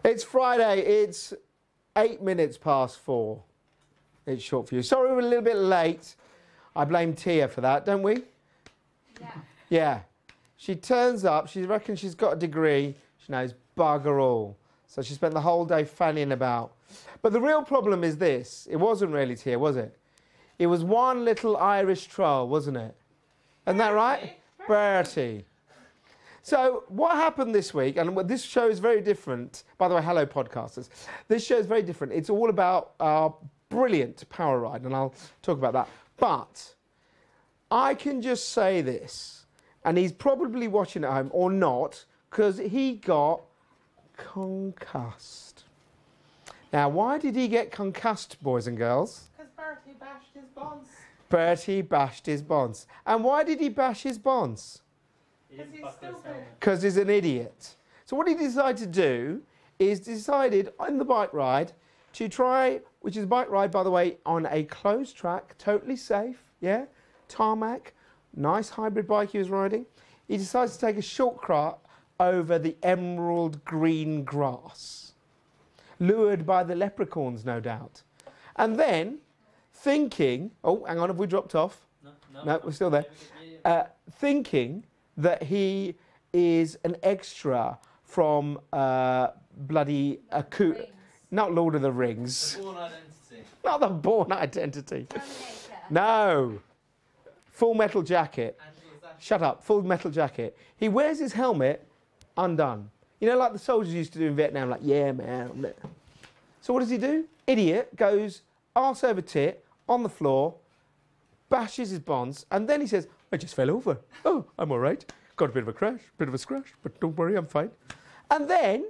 It's Friday. It's 8 minutes past 4. It's short for you. Sorry we're a little bit late. I blame Tia for that, don't we? Yeah. Yeah. She turns up. She reckons she's got a degree. She knows bugger all. So she spent the whole day fanning about. But the real problem is this. It wasn't really Tia, was it? It was one little Irish troll, wasn't it? Isn't that right? Bertie. So what happened this week, and this show is very different. By the way, hello, podcasters. This show is very different. It's all about our brilliant power ride, and I'll talk about that. But I can just say this, and he's probably watching at home, or not, because he got concussed. Now, why did he get concussed, boys and girls? Because Bertie bashed his bonds. Bertie bashed his bonds. And why did he bash his bonds? Because he's stupid. Because he's an idiot. So what he decided to do is decided on the bike ride to try, which is a bike ride, by the way, on a closed track, totally safe, yeah? Tarmac, nice hybrid bike he was riding. He decides to take a shortcut over the emerald green grass, lured by the leprechauns, no doubt. And then, thinking, oh, hang on, have we dropped off? No, we're still there. Thinking that he is an extra from bloody not Lord of the Rings. The Bourne Identity. Not the Bourne Identity. Terminator. No. Full Metal Jacket. Angela Shut up. Full Metal Jacket. He wears his helmet undone. You know, like the soldiers used to do in Vietnam, like, yeah, man. So what does he do? Idiot goes arse over tit on the floor, bashes his bonds, and then he says, I just fell over. Oh, I'm all right. Got a bit of a crash, bit of a scratch, but don't worry, I'm fine. And then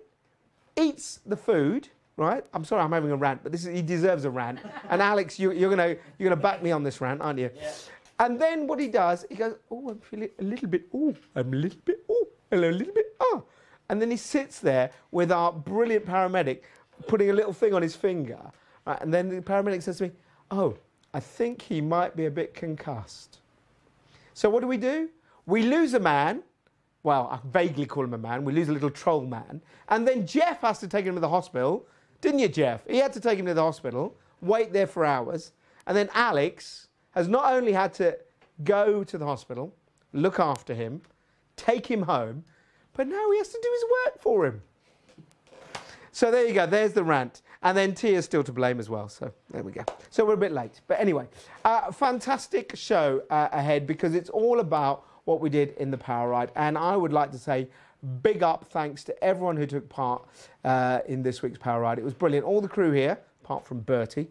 eats the food, right? I'm sorry, I'm having a rant, but he deserves a rant. And Alex, you're gonna back me on this rant, aren't you? Yeah. And then what he does, he goes, oh, I'm feeling a little bit, oh, I'm a little bit, oh, hello, a little bit, oh. And then he sits there with our brilliant paramedic putting a little thing on his finger. Right? And then the paramedic says to me, oh, I think he might be a bit concussed. So what do? We lose a man. Well, I vaguely call him a man. We lose a little troll man. And then Jeff has to take him to the hospital. Didn't you, Jeff? He had to take him to the hospital, wait there for hours. And then Alex has not only had to go to the hospital, look after him, take him home, but now he has to do his work for him. So there you go. There's the rant. And then Tia's still to blame as well. So there we go. So we're a bit late. But anyway, fantastic show ahead because it's all about what we did in the Power Ride. And I would like to say big up thanks to everyone who took part in this week's Power Ride. It was brilliant. All the crew here, apart from Bertie.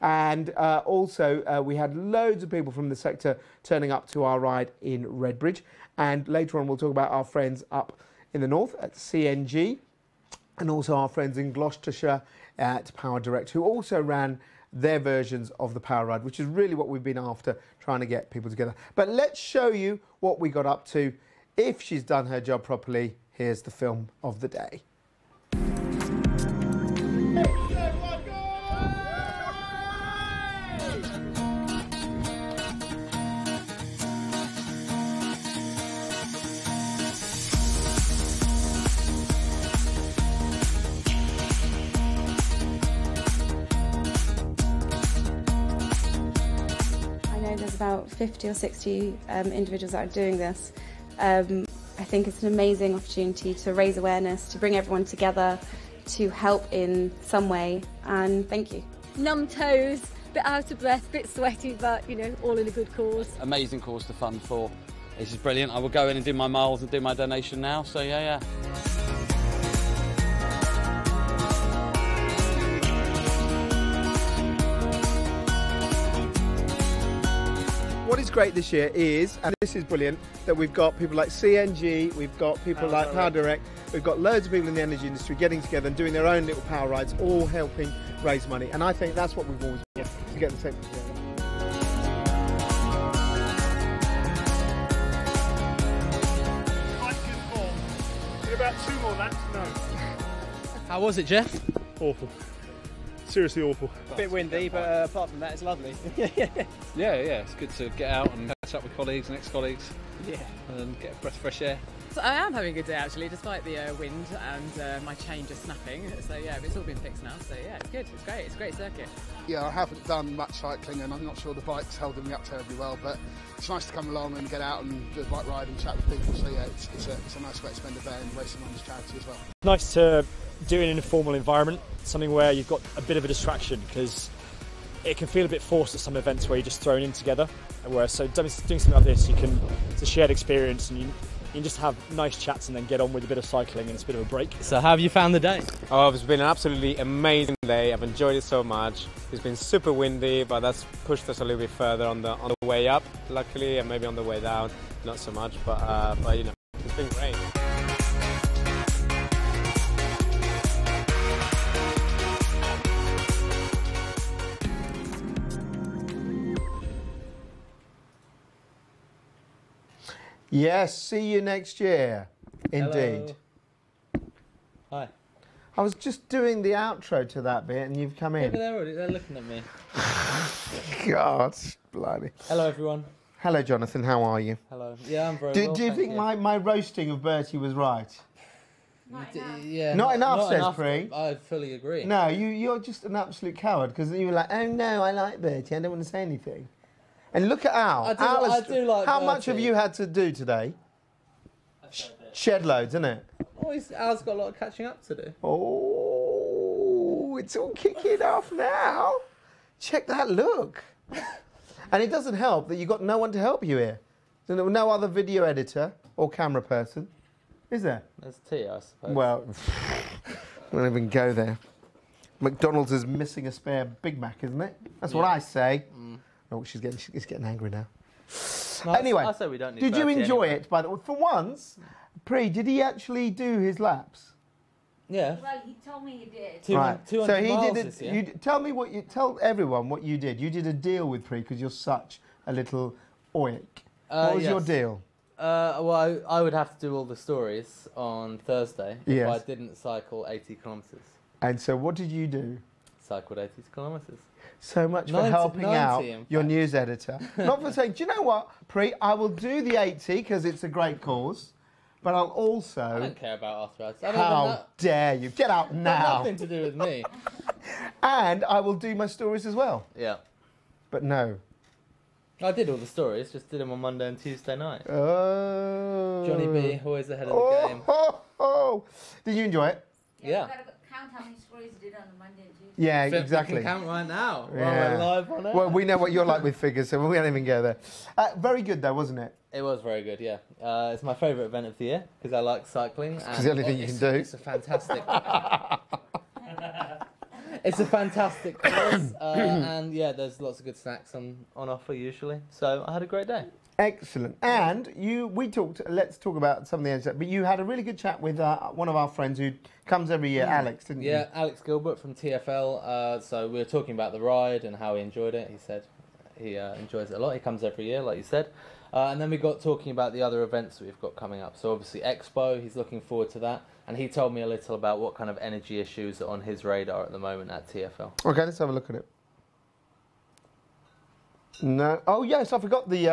And also we had loads of people from the sector turning up to our ride in Redbridge. And later on we'll talk about our friends up in the north at CNG. And also our friends in Gloucestershire at Power Direct, who also ran their versions of the Power Ride, which is really what we've been after, trying to get people together. But let's show you what we got up to. If she's done her job properly, here's the film of the day. There's about 50 or 60 individuals that are doing this. I think it's an amazing opportunity to raise awareness, to bring everyone together, to help in some way, and thank you. Numb toes, bit out of breath, bit sweaty, but you know, all in a good cause. Amazing cause to fund for. This is brilliant. I will go in and do my miles and do my donation now, so yeah. What is great this year is, and this is brilliant, that we've got people like CNG, we've got people like Power Direct, we've got loads of people in the energy industry getting together and doing their own little power rides, all helping raise money. And I think that's what we've always wanted, to get the sector together. Quite good form. In about 2 more laps, no. How was it, Jeff? Awful. Seriously awful. A bit windy, but apart from that, it's lovely. Yeah, it's good to get out and catch catch up with colleagues and ex-colleagues. Yeah. And get a breath of fresh air. So I am having a good day actually, despite the wind and my chain just snapping. So yeah, but it's all been fixed now. So yeah, it's good. It's great. It's a great circuit. Yeah, I haven't done much cycling and I'm not sure the bike's holding me up terribly well, but it's nice to come along and get out and do a bike ride and chat with people. So yeah, it's a nice way to spend a day and raise some money to charity as well. Nice to do it in an informal environment, something where you've got a bit of a distraction, because it can feel a bit forced at some events where you're just thrown in together. Whereas so doing something like this, it's a shared experience, and you can just have nice chats and then get on with a bit of cycling, and it's a bit of a break. So how have you found the day? Oh, it's been an absolutely amazing day. I've enjoyed it so much. It's been super windy, but that's pushed us a little bit further on the way up, luckily, and maybe on the way down, not so much. But you know, it's been great. Yes, see you next year. Indeed. Hello. Hi. I was just doing the outro to that bit and you've come in. Yeah, they're looking at me. God, blimey. Hello, everyone. Hello, Jonathan. How are you? Hello. Yeah, I'm very well. Do you think my roasting of Bertie was right? Yeah. Not enough, says enough, Pri. I fully agree. No, you're just an absolute coward, because you were like, oh no, I like Bertie. I don't want to say anything. And look at Al. I do like how Bertie. much have you had to do today? Shed loads, isn't it? Oh, Al's got a lot of catching up to do. Oh, it's all kicking off now. Check that look. And it doesn't help that you've got no one to help you here. No other video editor or camera person, is there? There's Tia, I suppose. Well, I won't even go there. McDonald's is missing a spare Big Mac, isn't it? That's what I say. Oh, she's getting angry now. No, anyway, I say we don't need did you Bertie enjoy anyway. it? By the way, for once, Pri, did he actually do his laps? Yeah. Well, he told me he did. 200 So he miles did this it. year. Tell everyone what you did. You did a deal with Pri because you're such a little oik. What was your yes. deal? Well, I would have to do all the stories on Thursday if Yes. I didn't cycle 80 kilometres. And so what did you do? Cycled 80 kilometres. So much for 90 helping out in your fact. news editor. Not for saying, do you know what, Pri, I will do the 80 because it's a great cause, but I'll also... I don't care about arthritis. I don't How even know. dare you? Get out now. Nothing to do with me. And I will do my stories as well. Yeah. But no. I did all the stories, just did them on Monday and Tuesday night. Oh. Johnny B, always ahead of the game. Oh. Did you enjoy it? Yeah. We've got to count how many stories you did on the Monday and Tuesday. Yeah, We exactly. can count right now. Yeah. While we're live on it. Well, we know what you're like with figures, so we won't even go there. Very good, though, wasn't it? It was very good, yeah. It's my favourite event of the year because I like cycling. It's the only thing you can do. It's a fantastic. It's a fantastic course, and yeah, there's lots of good snacks on offer usually. So I had a great day. Excellent. And let's talk about something else, but you had a really good chat with one of our friends who comes every year, Alex, didn't you? Yeah, Alex Gilbert from TFL. So we were talking about the ride and how he enjoyed it. He said he enjoys it a lot. He comes every year, like you said. And then we got talking about the other events that we've got coming up. So obviously Expo, he's looking forward to that. And he told me a little about what kind of energy issues are on his radar at the moment at TFL. Okay, let's have a look at it. No. Oh, yes, I forgot the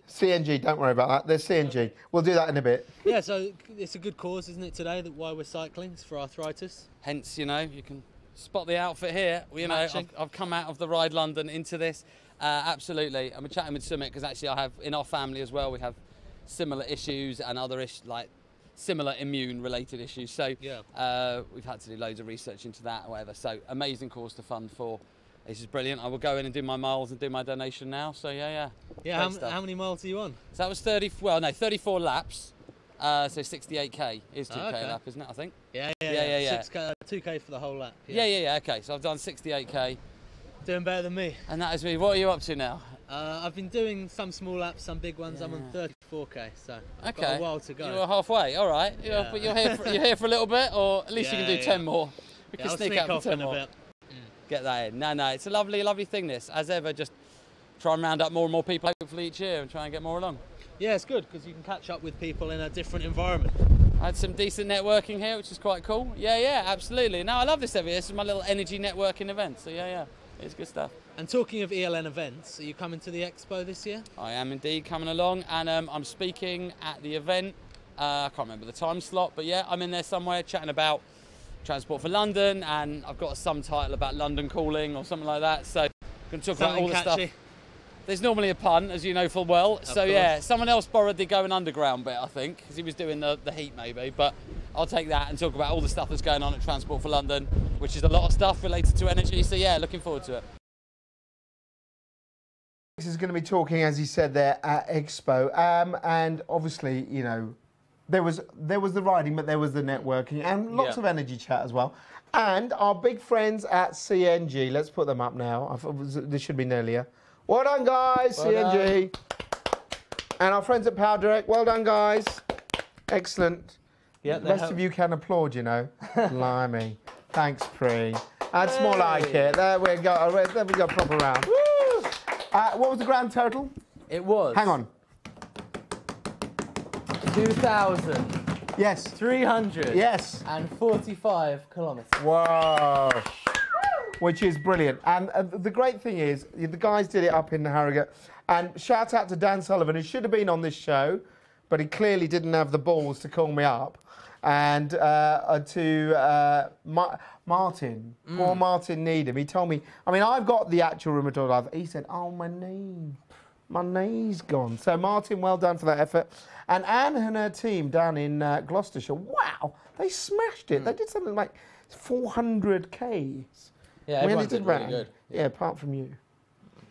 CNG. Don't worry about that. There's CNG. We'll do that in a bit. Yeah, so it's a good cause, isn't it, today, that why we're cycling? It's for arthritis. Hence, you know, you can spot the outfit here. You know, I've come out of the Ride London into this. Absolutely. I'm chatting with Sumit because actually I have, in our family as well, we have similar issues and other issues, like similar immune-related issues. So we've had to do loads of research into that or whatever. So amazing cause to fund for. This is brilliant. I will go in and do my miles and do my donation now. So yeah. Yeah, how many miles are you on? So that was 34 laps. So 68k is 2k lap, isn't it? I think. Yeah. 6K, 2k for the whole lap. Yeah. Okay, so I've done 68k. Doing better than me. And that is me. What are you up to now? I've been doing some small laps, some big ones. I'm on 34k, so I've got a while to go. You're halfway. All right. You're here for a little bit, or at least you can do 10 more. We can I'll sneak out off for 10 in more. a bit. Get that in. No, it's a lovely, lovely thing. This, as ever, just try and round up more and more people hopefully each year and try and get more along. Yeah, it's good because you can catch up with people in a different environment. I had some decent networking here, which is quite cool. Yeah, absolutely. No, I love this every year. This is my little energy networking event. So yeah. It's good stuff. And talking of ELN events, are you coming to the expo this year? I am indeed coming along, and I'm speaking at the event. I can't remember the time slot, but yeah, I'm in there somewhere chatting about Transport for London, and I've got some title about London Calling or something like that. So I'm going to talk about all the stuff. There's normally a pun, as you know full well. So yeah, someone else borrowed the Going Underground bit, I think, because he was doing the heat maybe. But I'll take that and talk about all the stuff that's going on at Transport for London, which is a lot of stuff related to energy. So yeah, looking forward to it. This is going to be talking, as he said there, at Expo, and obviously, you know, there was the riding, but there was the networking and lots of energy chat as well. And our big friends at CNG, let's put them up now. I thought this should be earlier. Well done, guys, Well CNG. Done. And our friends at Power Direct, well done, guys. Excellent. Yeah, the rest of you can applaud, you know. Blimey. Thanks, Pri. That's more like it. There we go. There we go, proper round. Woo! What was the grand total? It was. Hang on. 2,000. Yes. 300. Yes. And 45 kilometres. Whoa. Which is brilliant. And the great thing is, the guys did it up in Harrogate. And shout out to Dan Sullivan, who should have been on this show, but he clearly didn't have the balls to call me up. And to Martin, poor Martin Needham, he told me, I mean, I've got the actual rheumatoid arthritis. He said, oh, my knee's gone. So Martin, well done for that effort. And Anne and her team down in Gloucestershire, wow, they smashed it. They did something like 400 Ks. Yeah, everyone did really good. Yeah, apart from you.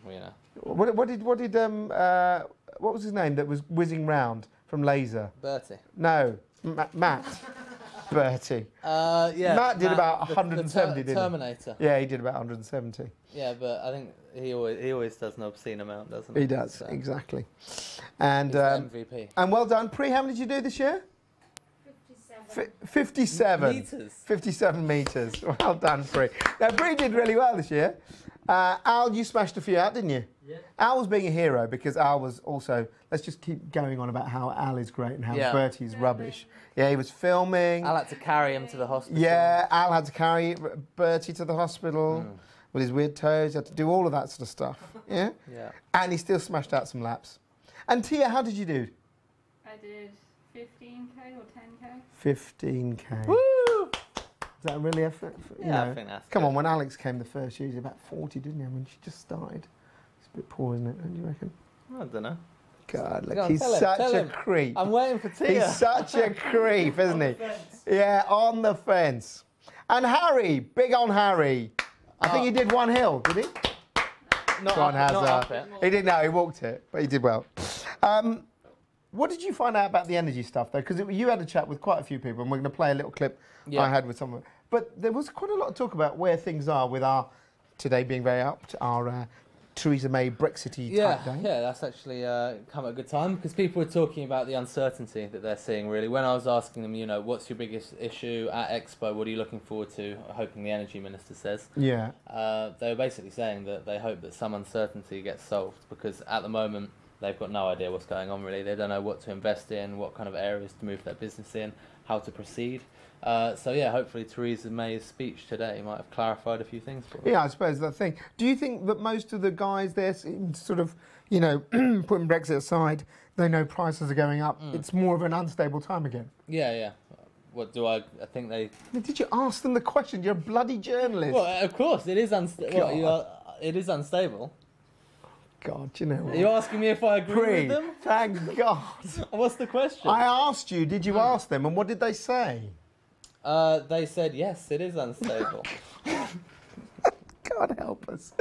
Well, yeah. What was his name that was whizzing round from Laser? Bertie. No, Matt. Bertie. Yeah. Matt did about 170, didn't he? Terminator. Yeah, he did about 170. Yeah, but I think he always does an obscene amount, doesn't he? He does, so. Exactly. And MVP. And well done, Pri. How many did you do this year? 57 meters. 57 meters. Well done, Pri. Now, Pri did really well this year. Al, you smashed a few out, didn't you? Yeah. Al was being a hero because Al was also. Let's just keep going on about how Al is great and how Bertie's rubbish. Yeah, he was filming. Al had to carry him to the hospital. Yeah, Al had to carry Bertie to the hospital with his weird toes. He had to do all of that sort of stuff. Yeah. Yeah. And he still smashed out some laps. And Tia, how did you do? I did 15K or 10K. 15K. Woo! Is that really effort? Yeah, I think that's Come good. on, when Alex came the first year, he was about 40, didn't he? When she just started. It's a bit poor, isn't it? Don't you reckon? I don't know. God, look, Go on, he's tell such him. a creep. I'm waiting for Tia. He's such a creep, isn't he? Yeah, on the fence. And Harry, big on Harry. I think he did one hill, did he? Not John up, has not up it. He didn't know, he walked it, but he did well. What did you find out about the energy stuff, though? Because you had a chat with quite a few people, and we're going to play a little clip I had with someone. But there was quite a lot of talk about where things are with our, today being very up to our Theresa May Brexity type day. Yeah, that's actually come at a good time because people were talking about the uncertainty that they're seeing, really. When I was asking them, you know, what's your biggest issue at Expo? What are you looking forward to? Hoping the Energy Minister says. Yeah. They were basically saying that they hope that some uncertainty gets solved because at the moment they've got no idea what's going on, really. They don't know what to invest in, what kind of areas to move their business in, how to proceed. So yeah, hopefully Theresa May's speech today might have clarified a few things for them. Yeah, I suppose that's the thing. Do you think that most of the guys there, sort of, you know, putting Brexit aside, they know prices are going up? It's more of an unstable time again. Yeah, yeah. What do I think they... Did you ask them the question? You're a bloody journalist. Well, of course, it is unstable. It is unstable. God, you know what? Are you asking me if I agree with them? Thank God. What's the question? I asked you, did you ask them, and what did they say? They said, yes, it is unstable. God help us.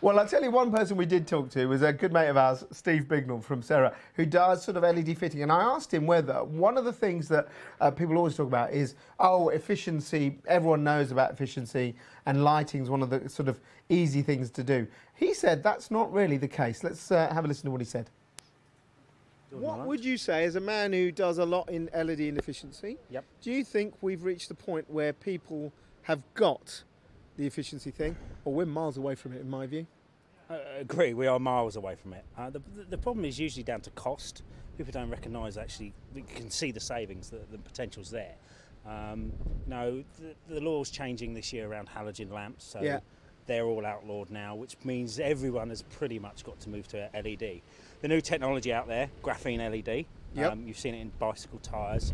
Well, I'll tell you, one person we did talk to was a good mate of ours, Steve Bignell from Serra, who does sort of LED fitting. And I asked him whether one of the things that people always talk about is, efficiency. Everyone knows about efficiency, and lighting is one of the sort of easy things to do. He said that's not really the case. Let's have a listen to what he said. What would you say, as a man who does a lot in LED and efficiency, do you think we've reached the point where people have got the efficiency thing, or we're miles away from it, in my view? I agree, we are miles away from it. The problem is usually down to cost. People don't recognise, actually, we can see the savings, the potential's there. No, the law's changing this year around halogen lamps, so they're all outlawed now, which means everyone has pretty much got to move to LED. The new technology out there, graphene LED, Yep. You've seen it in bicycle tyres.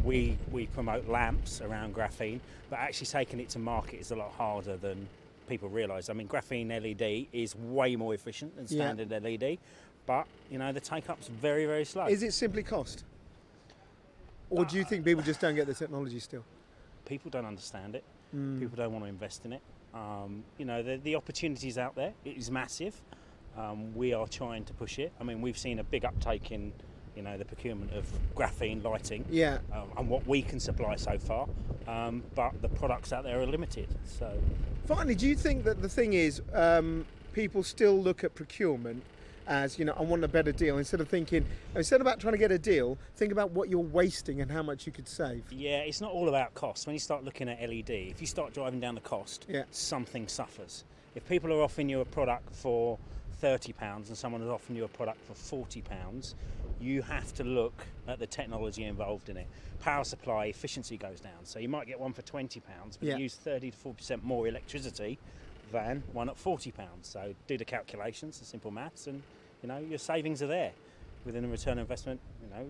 We promote lamps around graphene, but actually taking it to market is a lot harder than people realise. I mean, graphene LED is way more efficient than standard LED, but you know the take-up's very, very slow. Is it simply cost? Or do you think people just don't get the technology still? People don't understand it. People don't want to invest in it. You know, the opportunities out there, it is massive. We are trying to push it. I mean, we've seen a big uptake in, you know, the procurement of graphene lighting, and what we can supply so far, but the products out there are limited. So, finally, do you think that the thing is, people still look at procurement as, you know, I want a better deal, instead of about trying to get a deal, think about what you're wasting and how much you could save? Yeah, it's not all about cost. When you start looking at LED, if you start driving down the cost, something suffers. If people are offering you a product for £30 and someone is offering you a product for £40, you have to look at the technology involved in it. Power supply efficiency goes down, so you might get one for £20, but you use 30 to 40% more electricity than one at £40. So do the calculations, the simple maths, and you know your savings are there. Within a return on investment, you know,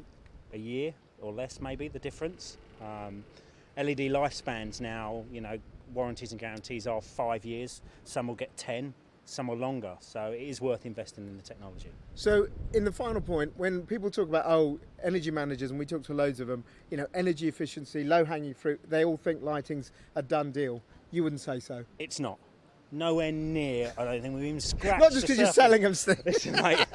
a year or less maybe the difference. LED lifespans now, you know, warranties and guarantees are 5 years. Some will get 10. Some are longer, so it is worth investing in the technology. So, in the final point, when people talk about, energy managers, and we talk to loads of them, you know, energy efficiency, low-hanging fruit, they all think lighting's a done deal. You wouldn't say so? It's not. Nowhere near. I don't think we've even scratched Not just because you're selling them things. Listen, mate,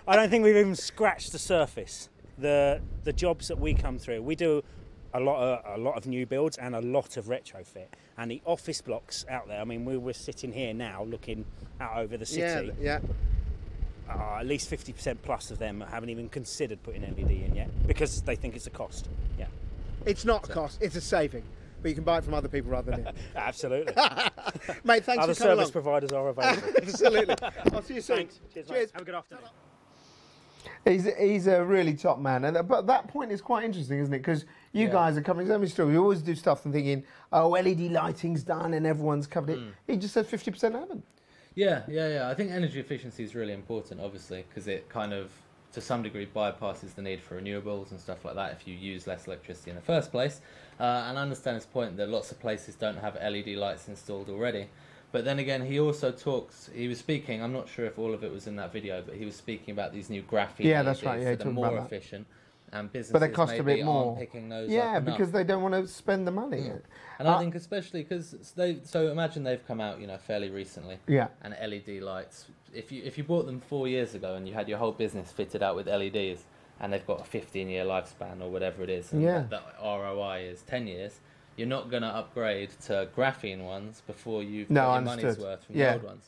I don't think we've even scratched the surface. The jobs that we come through, we do a lot of new builds and a lot of retrofit. And the office blocks out there, I mean, we're sitting here now looking out over the city. At least 50% plus of them haven't even considered putting LED in yet because they think it's a cost. Yeah. It's not a cost, it's a saving. But you can buy it from other people rather than it. Absolutely. Mate, thanks Other for coming service along. providers are available. Absolutely. I'll see you soon. Thanks. Cheers, mate. Have a good afternoon. He's a really top man, but that point is quite interesting, isn't it? Because you guys are coming to me. We always do stuff and thinking, oh, LED lighting's done and everyone's covered it. He just said 50% haven't. Yeah. I think energy efficiency is really important, obviously, because it kind of, to some degree, bypasses the need for renewables and stuff like that if you use less electricity in the first place. And I understand his point that lots of places don't have LED lights installed already. But then again, he also he was speaking, I'm not sure if all of it was in that video, but he was speaking about these new graphene LEDs that's right. Yeah, that are more efficient. And businesses but they cost a bit more. aren't picking those yeah, up because they don't want to spend the money. And I think especially because so imagine they've come out, you know, fairly recently. Yeah. And LED lights, if you bought them 4 years ago and you had your whole business fitted out with LEDs, and they've got a 15-year lifespan or whatever it is, and the ROI is 10 years, you're not going to upgrade to graphene ones before you've got your money's worth from the old ones.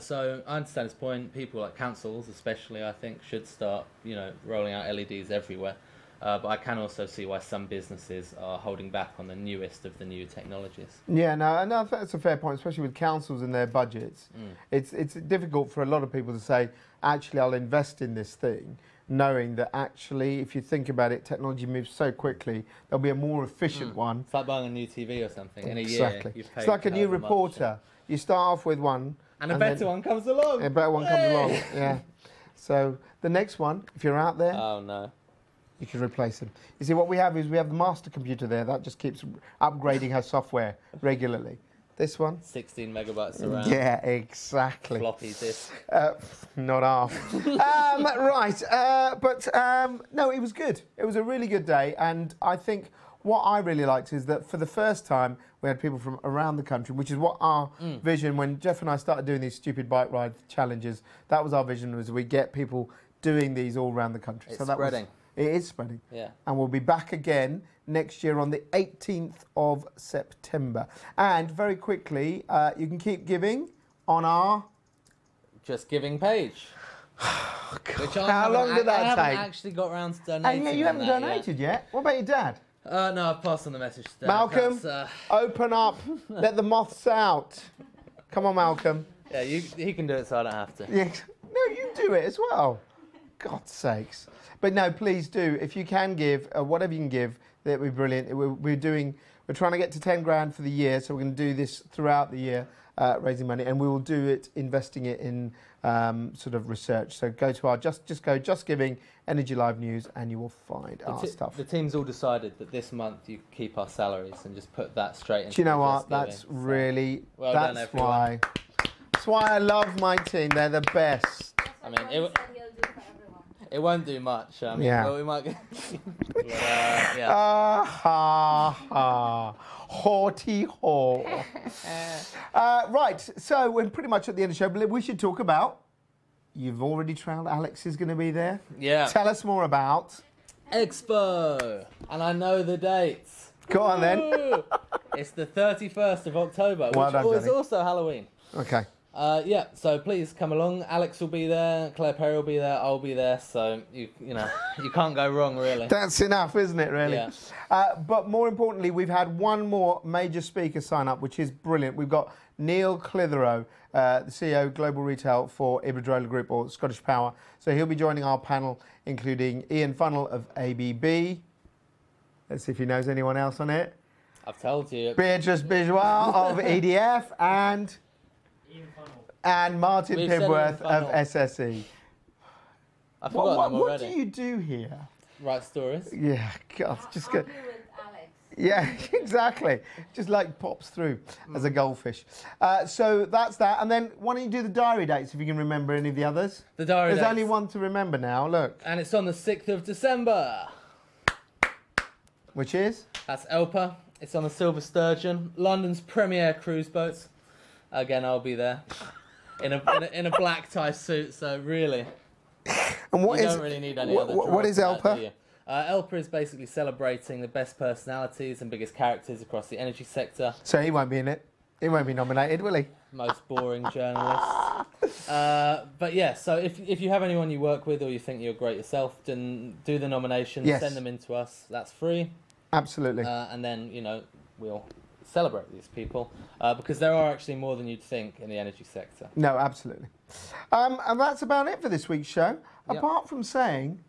So I understand his point. People like councils, especially, I think, should start, you know, rolling out LEDs everywhere. But I can also see why some businesses are holding back on the newest of the new technologies. Yeah, no, that's a fair point, especially with councils and their budgets. It's difficult for a lot of people to say, actually, I'll invest in this thing, knowing that actually, if you think about it, technology moves so quickly, there'll be a more efficient one. It's like buying a new TV or something. In a year, you've paid it's like a new reporter. You start off with one. And a better one comes along. A better one comes along, yeah. So the next one, if you're out there... Oh, no. You can replace them. You see, what we have is we have the master computer there. That just keeps upgrading her software regularly. This one? 16 megabytes around. Yeah, exactly. Floppy disk. Not half. No, it was good. It was a really good day. And I think what I really liked is that for the first time, we had people from around the country, which is what our vision, when Jeff and I started doing these stupid bike ride challenges, that was our vision, was we get people doing these all around the country. It's spreading. It is spreading. Yeah. And we'll be back again next year on the 18th of September. And very quickly, you can keep giving on our... Just Giving page. How long did that take? I haven't actually got around to donating. And you haven't donated yet? What about your dad? No, I've passed on the message to Dad. Malcolm, open up. Let the moths out. Come on, Malcolm. Yeah, he can do it so I don't have to. Yeah. No, you do it as well. God's sakes. But no, please do. If you can give, whatever you can give, that would be brilliant. We're trying to get to 10 grand for the year, so we're going to do this throughout the year. raising money, and we will do it investing it in sort of research. So go to our Just Giving Energy Live News, and you will find our stuff. The team's all decided that this month you keep our salaries and just put that straight into. Do you know what? Just Giving. That's really Well done, that's everyone. why. That's why I love my team. They're the best. I mean, it won't do much. Yeah. Well, we might get. Ha ha. Haughty haw. Right, so we're pretty much at the end of the show, but we should talk about. You've already trailed. Alex is going to be there. Yeah. Tell us more about Expo, and I know the dates. Go on then. It's the 31st of October, Well which done, is Johnny. also Halloween. Okay. Yeah, so please come along. Alex will be there, Claire Perry will be there, I'll be there. So you know you can't go wrong, really. That's enough, isn't it, really? Yeah. But more importantly, we've had one more major speaker sign up, which is brilliant. We've got Neil Clitheroe, the CEO of Global Retail for Iberdrola Group or Scottish Power. So he'll be joining our panel, including Ian Funnell of ABB. Let's see if he knows anyone else on it. I've told you. Beatrice Bijois of EDF and Martin We've said Pibworth Ian of Funnell. SSE. I've forgotten them What already. do you do here? Write stories. Yeah, God, just go. Yeah, exactly. Just like pops through as a goldfish. So that's that. And then why don't you do the diary dates if you can remember any of the others? The diary There's dates. only one to remember now. Look. And it's on the 6th of December. Which is? That's Elpa. It's on the Silver Sturgeon, London's premier cruise boats. Again, I'll be there in a black tie suit. So really, And what you is? don't really need any what, other. what is draws for that, Elpa? do you? Elpa is basically celebrating the best personalities and biggest characters across the energy sector. So he won't be in it. He won't be nominated, will he? Most boring journalist. But yeah, so if you have anyone you work with or you think you're great yourself, then do the nominations, Yes. send them in to us. That's free. Absolutely. And then, we'll celebrate these people because there are actually more than you'd think in the energy sector. No, absolutely. And that's about it for this week's show. Yep. Apart from saying,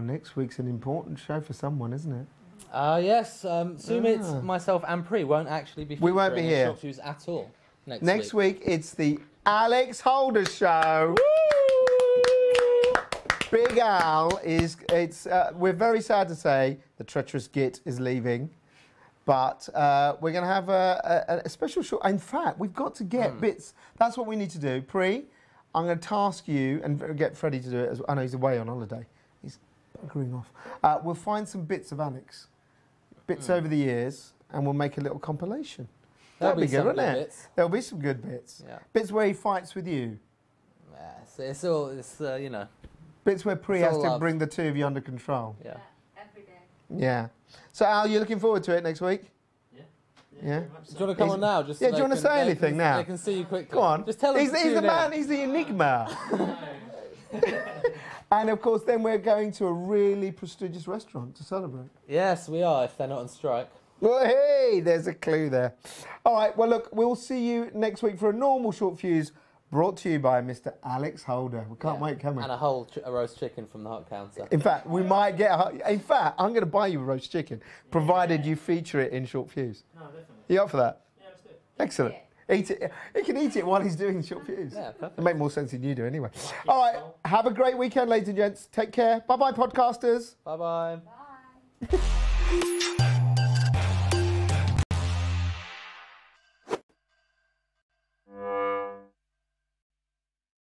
next week's an important show for someone, isn't it? Yes, Sumit, myself and Pri won't actually be We won't be featuring here. Short Fuse at all Next week, it's the Alex Holder Show. Big Al is, we're very sad to say the treacherous Git is leaving, but we're going to have a special show. In fact, we've got to get bits. That's what we need to do. Pri, I'm going to task you and get Freddie to do it. I know he's away on holiday. He's buggering off. We'll find some bits of Alex, bits over the years, and we'll make a little compilation. That'll be good, won't it? Bits. There'll be some good bits. Yeah. Bits where he fights with you. It's all, Bits where Pri It's has all to love. bring the two of you under control. Yeah. Every day. Yeah. So Al, you looking forward to it next week? Yeah. Do you want to come on now? Just so Yeah. Do you they want to can- say they anything can- now? They can see you quickly. Go on. Just tell them He's to the tune man. in. He's the enigma. And of course, then we're going to a really prestigious restaurant to celebrate. Yes, we are. If they're not on strike. Well, hey, there's a clue there. All right. Well, look, we'll see you next week for a normal short fuse brought to you by Mr. Alex Holder. We can't wait, can we? And a whole a roast chicken from the hot counter. In fact, we might get. In fact, I'm going to buy you a roast chicken, provided you feature it in short fuse. No, definitely. You up for that? Yeah, let's do it. Excellent. Eat it. He can eat it while he's doing short fuse. Yeah, perfect. It'll make more sense than you do, anyway. All right. Have a great weekend, ladies and gents. Take care. Bye, bye, podcasters. Bye bye. Bye.